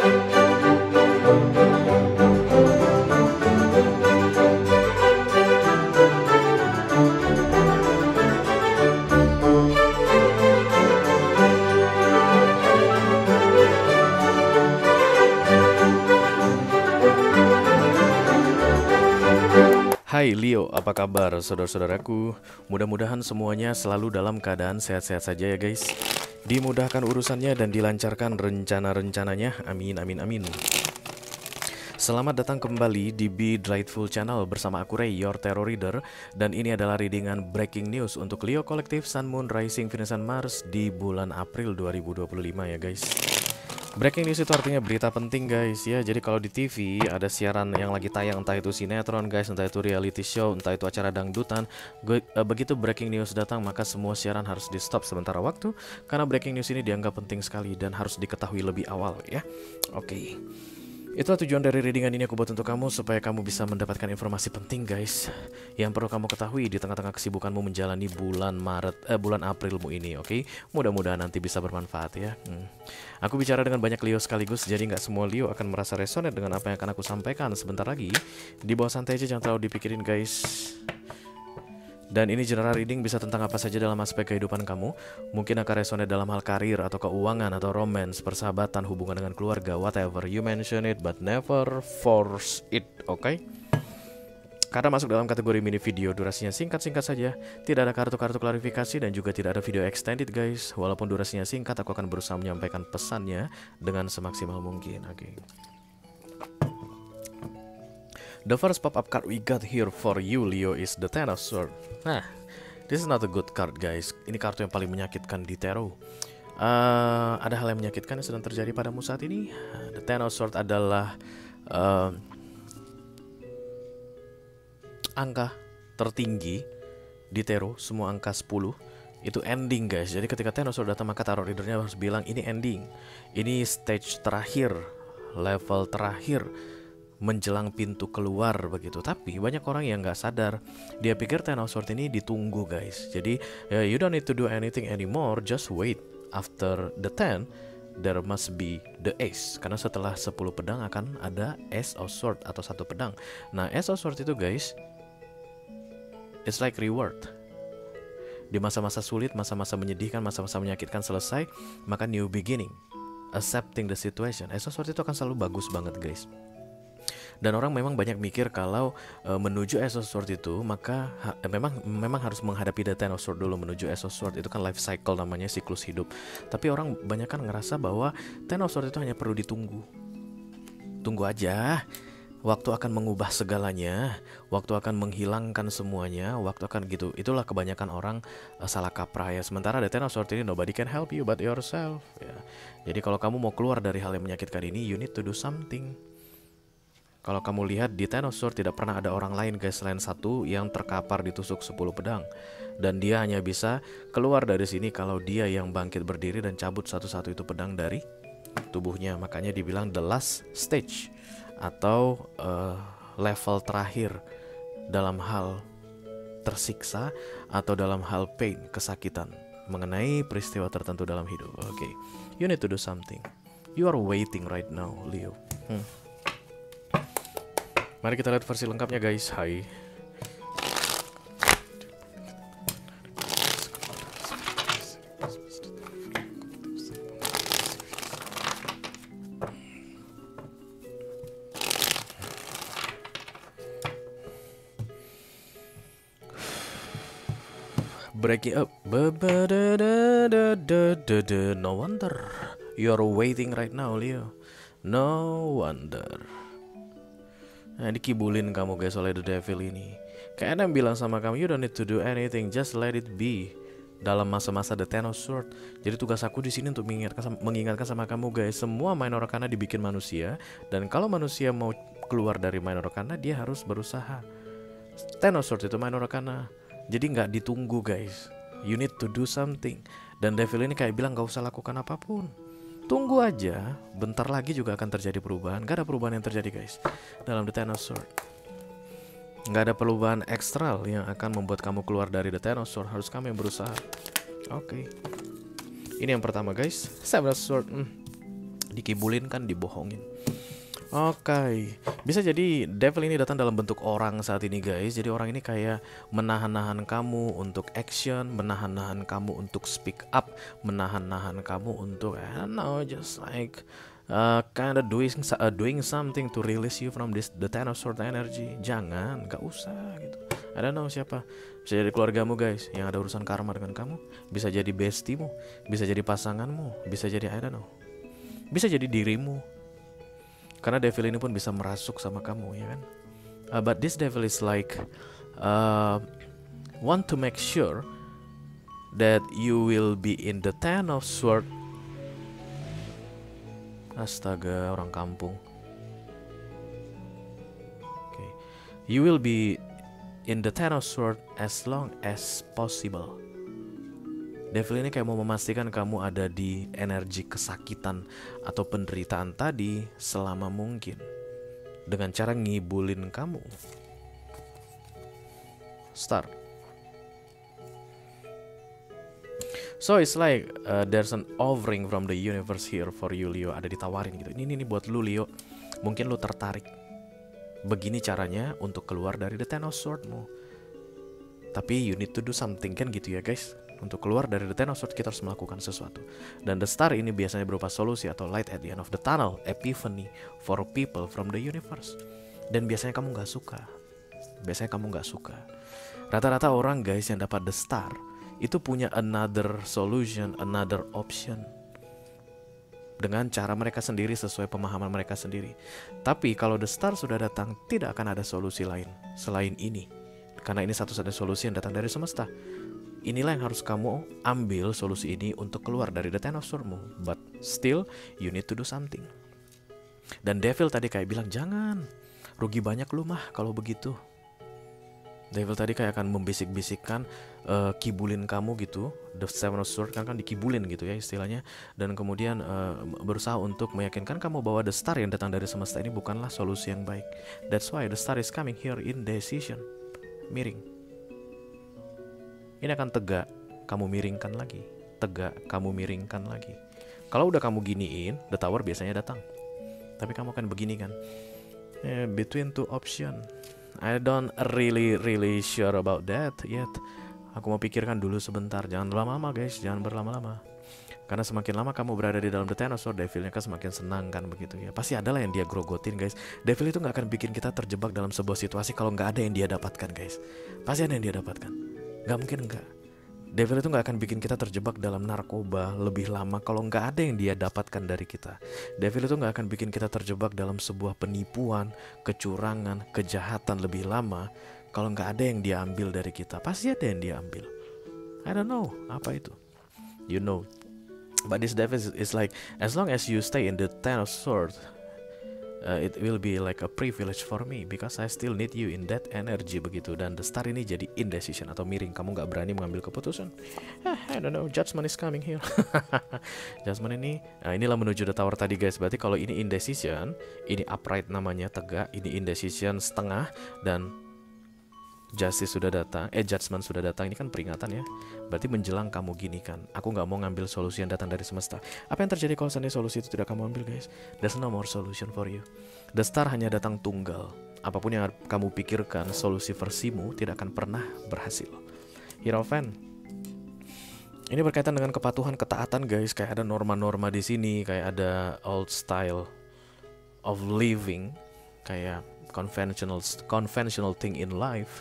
Hai Leo, apa kabar saudara-saudaraku? Mudah-mudahan semuanya selalu dalam keadaan sehat-sehat saja ya guys. Dimudahkan urusannya dan dilancarkan rencana-rencananya. Amin, amin, amin. Selamat datang kembali di Be Delightful Channel bersama aku Ray, your Tarot Reader. Dan ini adalah readingan breaking news untuk Leo Kolektif Sun, Moon, Rising, Venus, dan Mars di bulan April 2025 ya guys. Breaking news itu artinya berita penting guys ya. Jadi kalau di TV ada siaran yang lagi tayang, entah itu sinetron guys, entah itu reality show, entah itu acara dangdutan, begitu breaking news datang maka semua siaran harus di stop sementara waktu, karena breaking news ini dianggap penting sekali dan harus diketahui lebih awal ya. Oke. Itulah tujuan dari readingan ini aku buat untuk kamu, supaya kamu bisa mendapatkan informasi penting guys yang perlu kamu ketahui di tengah-tengah kesibukanmu menjalani bulan Aprilmu ini. Oke, mudah-mudahan nanti bisa bermanfaat ya. Aku bicara dengan banyak Leo sekaligus, jadi nggak semua Leo akan merasa resonate dengan apa yang akan aku sampaikan sebentar lagi. Di bawah santai aja, jangan terlalu dipikirin guys. Dan ini general reading, bisa tentang apa saja dalam aspek kehidupan kamu. Mungkin akan resonate dalam hal karir atau keuangan atau romance, persahabatan, hubungan dengan keluarga, whatever you mention it, but never force it, oke? Karena masuk dalam kategori mini video, durasinya singkat-singkat saja. Tidak ada kartu-kartu klarifikasi dan juga tidak ada video extended guys. Walaupun durasinya singkat, aku akan berusaha menyampaikan pesannya dengan semaksimal mungkin, oke? The first pop-up card we got here for you Leo is the Ten of Swords. Nah, this is not a good card guys. Ini kartu yang paling menyakitkan di tarot. Ada hal yang menyakitkan yang sedang terjadi padamu saat ini. The Ten of Swords adalah angka tertinggi di tarot. Semua angka 10 itu ending guys. Jadi ketika Ten of Swords datang, maka tarot readernya harus bilang ini ending. Ini stage terakhir, level terakhir, menjelang pintu keluar begitu. Tapi banyak orang yang nggak sadar, dia pikir Ten of Swords ini ditunggu guys. Jadi you don't need to do anything anymore, just wait. After the 10 there must be the Ace, karena setelah 10 pedang akan ada Ace of Swords atau satu pedang. Nah, Ace of Swords itu guys, it's like reward. Di masa-masa sulit, masa-masa menyedihkan, masa-masa menyakitkan selesai, maka new beginning, accepting the situation. Ace of Swords itu akan selalu bagus banget guys. Dan orang memang banyak mikir kalau menuju Ace of Swords itu maka memang harus menghadapi the Ten of Swords dulu menuju Ace of Swords. Itu kan life cycle namanya, siklus hidup. Tapi orang banyak kan ngerasa bahwa Ten of Swords itu hanya perlu ditunggu. Tunggu aja. Waktu akan mengubah segalanya, waktu akan menghilangkan semuanya, waktu akan gitu. Itulah kebanyakan orang salah kaprah ya. Sementara the Ten of Swords ini nobody can help you but yourself ya. Jadi kalau kamu mau keluar dari hal yang menyakitkan ini, you need to do something. Kalau kamu lihat di Ten of Swords tidak pernah ada orang lain guys selain satu yang terkapar ditusuk 10 pedang. Dan dia hanya bisa keluar dari sini kalau dia yang bangkit berdiri dan cabut satu-satu itu pedang dari tubuhnya. Makanya dibilang the last stage atau level terakhir dalam hal tersiksa atau dalam hal pain, kesakitan mengenai peristiwa tertentu dalam hidup. Oke, you need to do something. You are waiting right now, Leo. Mari kita lihat versi lengkapnya guys. Hai. Breaking up. No wonder you're waiting right now, Leo. No wonder. Nah, dikibulin kamu guys oleh the devil ini. Kayak ada yang bilang sama kamu, you don't need to do anything, just let it be. Dalam masa-masa the Ten of Swords. Jadi tugas aku di sini untuk mengingatkan sama kamu guys, semua minor arcana dibikin manusia, dan kalau manusia mau keluar dari minor arcana, dia harus berusaha. Ten of Swords itu minor arcana. Jadi nggak ditunggu guys. You need to do something. Dan devil ini kayak bilang gak usah lakukan apapun. Tunggu aja, bentar lagi juga akan terjadi perubahan. Gak ada perubahan yang terjadi guys dalam the Ten of Swords. Gak ada perubahan ekstral yang akan membuat kamu keluar dari the Ten of Swords. Harus kamu yang berusaha. Oke. Ini yang pertama guys, Seven of Swords. Dikibulin kan, dibohongin. Oke, bisa jadi devil ini datang dalam bentuk orang saat ini guys. Jadi orang ini kayak menahan-nahan kamu untuk action, menahan-nahan kamu untuk speak up, menahan-nahan kamu untuk I don't know, just like kind of doing something to release you from the ten of sword energy. Jangan, gak usah gitu. I don't know siapa. Bisa jadi keluargamu guys yang ada urusan karma dengan kamu. Bisa jadi bestimu, bisa jadi pasanganmu, bisa jadi I don't know, bisa jadi dirimu. Karena devil ini pun bisa merasuk sama kamu, ya kan? But this devil is like want to make sure that you will be in the ten of sword. Astaga, orang kampung. Okay. You will be in the ten of sword as long as possible. Devil ini kayak mau memastikan kamu ada di energi kesakitan atau penderitaan tadi selama mungkin, dengan cara ngibulin kamu. Start. So it's like there's an offering from the universe here for you, Leo. Ada ditawarin gitu. Ini buat lu, Leo. Mungkin lu tertarik. Begini caranya untuk keluar dari the ten of sword-mu. Tapi you need to do something kan gitu ya guys. Untuk keluar dari the ten of sword kita harus melakukan sesuatu. Dan the star ini biasanya berupa solusi atau light at the end of the tunnel, epiphany for people from the universe. Dan biasanya kamu gak suka. Rata-rata orang guys yang dapat the star itu punya another solution, another option, dengan cara mereka sendiri sesuai pemahaman mereka sendiri. Tapi kalau the star sudah datang, tidak akan ada solusi lain selain ini. Karena ini satu-satunya solusi yang datang dari semesta. Inilah yang harus kamu ambil solusi ini untuk keluar dari the ten of sword-mu. But still you need to do something. Dan devil tadi kayak bilang, jangan, rugi banyak lu mah kalau begitu. Devil tadi kayak akan membisik-bisikkan, kibulin kamu gitu. The seven of sword kan dikibulin gitu ya istilahnya. Dan kemudian berusaha untuk meyakinkan kamu bahwa the star yang datang dari semesta ini bukanlah solusi yang baik. That's why the star is coming here in decision. Miring. Ini akan tegak, kamu miringkan lagi. Tegak, kamu miringkan lagi. Kalau udah kamu giniin, the tower biasanya datang. Tapi kamu akan begini kan, between two option. I don't really sure about that yet. Aku mau pikirkan dulu sebentar. Jangan lama-lama guys, jangan berlama-lama. Karena semakin lama kamu berada di dalam the ten of sword, devilnya kan semakin senang kan begitu ya. Pasti adalah yang dia grogotin guys. Devil itu gak akan bikin kita terjebak dalam sebuah situasi kalau gak ada yang dia dapatkan guys. Pasti ada yang dia dapatkan. Gak mungkin enggak. Devil itu gak akan bikin kita terjebak dalam narkoba lebih lama kalau gak ada yang dia dapatkan dari kita. Devil itu gak akan bikin kita terjebak dalam sebuah penipuan, kecurangan, kejahatan lebih lama kalau gak ada yang dia ambil dari kita. Pasti ada yang dia ambil. I don't know apa itu. You know. But this devil is like, as long as you stay in the ten of swords, it will be like a privilege for me because I still need you in that energy begitu. Dan the star ini jadi indecision atau miring, kamu gak berani mengambil keputusan. I don't know, judgment is coming here. Judgment ini, inilah menuju the tower tadi guys. Berarti kalau ini indecision, ini upright namanya, tegak. Ini indecision setengah. Dan justice sudah datang, judgment sudah datang. Ini kan peringatan ya. Berarti menjelang kamu gini kan, aku gak mau ngambil solusi yang datang dari semesta. Apa yang terjadi kalau seandainya solusi itu tidak kamu ambil guys? There's no more solution for you. The star hanya datang tunggal. Apapun yang kamu pikirkan, solusi versimu tidak akan pernah berhasil. Hierophant. Ini berkaitan dengan kepatuhan, ketaatan guys. Kayak ada norma-norma di sini, kayak ada old style of living, kayak conventional thing in life.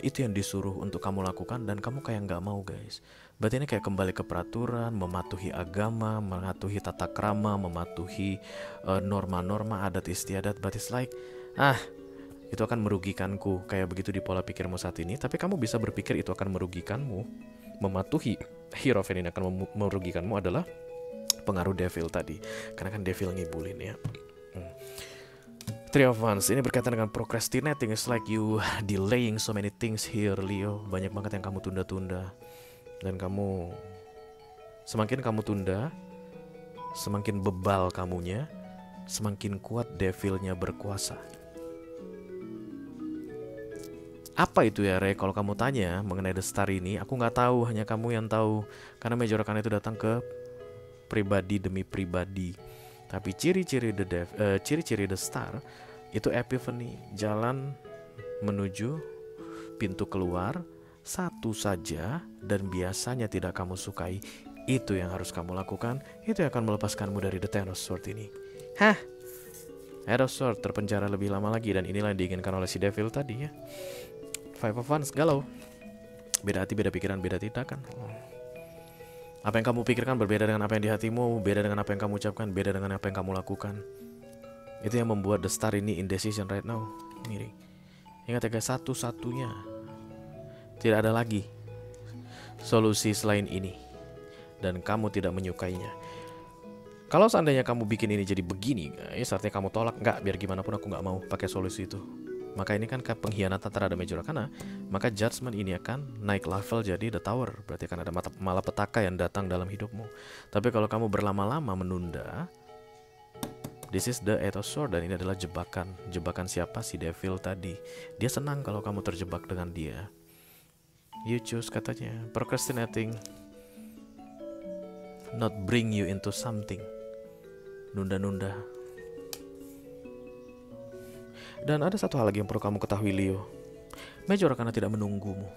Itu yang disuruh untuk kamu lakukan dan kamu kayak nggak mau guys. Berarti ini kayak kembali ke peraturan, mematuhi agama, mematuhi tata krama, mematuhi norma-norma adat istiadat. But it's like, itu akan merugikanku. Kayak begitu di pola pikirmu saat ini. Tapi kamu bisa berpikir itu akan merugikanmu. Mematuhi Hierophant ini akan merugikanmu adalah pengaruh devil tadi. Karena kan devil ngibulin ya. Three of Wands ini berkaitan dengan procrastinating. It's like you delaying so many things here, Leo. Banyak banget yang kamu tunda-tunda. Dan kamu, semakin kamu tunda, semakin bebal kamunya, semakin kuat devilnya berkuasa. Apa itu ya Re? Kalau kamu tanya mengenai the star ini, aku gak tahu, hanya kamu yang tahu. Karena Major Arcana itu datang ke pribadi demi pribadi. Tapi ciri-ciri the star itu epiphany, jalan menuju pintu keluar satu saja dan biasanya tidak kamu sukai. Itu yang harus kamu lakukan. Itu yang akan melepaskanmu dari the Ten of Swords ini. Hah? Head of Swords terpenjara lebih lama lagi, dan inilah yang diinginkan oleh si Devil tadi ya. Five of Wands galau. Beda hati, beda pikiran, beda tindakan. Apa yang kamu pikirkan berbeda dengan apa yang di hatimu, beda dengan apa yang kamu ucapkan, beda dengan apa yang kamu lakukan. Itu yang membuat the star ini indecision right now. Miring. Ingat ya guys, satu-satunya. Tidak ada lagi solusi selain ini. Dan kamu tidak menyukainya. Kalau seandainya kamu bikin ini jadi begini, guys, artinya kamu tolak. Enggak, biar gimana pun aku nggak mau pakai solusi itu. Maka ini kan pengkhianatan terhadap Major Arcana. Maka judgment ini akan naik level jadi the Tower. Berarti akan ada malapetaka yang datang dalam hidupmu. Tapi kalau kamu berlama-lama menunda, this is the Eight of Swords, dan ini adalah jebakan. Jebakan siapa? Si Devil tadi. Dia senang kalau kamu terjebak dengan dia. You choose katanya. Procrastinating not bring you into something. Nunda-nunda. Dan ada satu hal lagi yang perlu kamu ketahui, Leo. Major Arcana tidak menunggumu.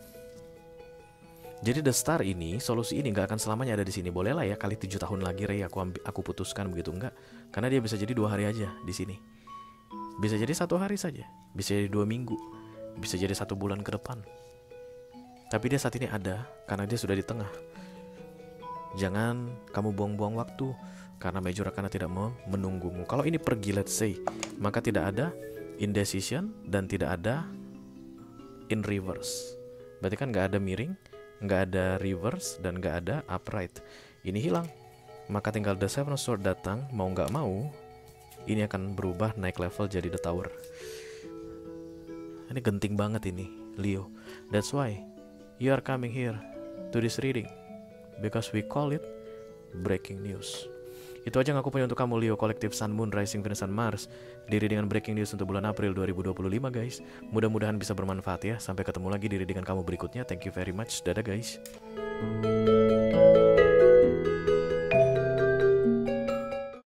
Jadi the star ini, solusi ini nggak akan selamanya ada di sini. Boleh lah ya kali 7 tahun lagi Ray aku putuskan begitu, enggak. Karena dia bisa jadi 2 hari aja di sini. Bisa jadi 1 hari saja. Bisa jadi 2 minggu. Bisa jadi 1 bulan ke depan. Tapi dia saat ini ada karena dia sudah di tengah. Jangan kamu buang-buang waktu karena Major Arcana tidak mau menunggumu. Kalau ini pergi, let's say, maka tidak ada indecision dan tidak ada in reverse. Berarti kan nggak ada miring, nggak ada reverse, dan nggak ada upright. Ini hilang. Maka tinggal the Seven of Swords datang, mau nggak mau, ini akan berubah naik level jadi the Tower. Ini genting banget ini, Leo. That's why you are coming here to this reading, because we call it breaking news. Itu aja yang aku punya untuk kamu, Leo Kolektif Sun, Moon, Rising, Venus, dan Mars di readingan breaking news untuk bulan April 2025 guys. Mudah-mudahan bisa bermanfaat ya. Sampai ketemu lagi di readingan kamu berikutnya. Thank you very much. Dadah guys.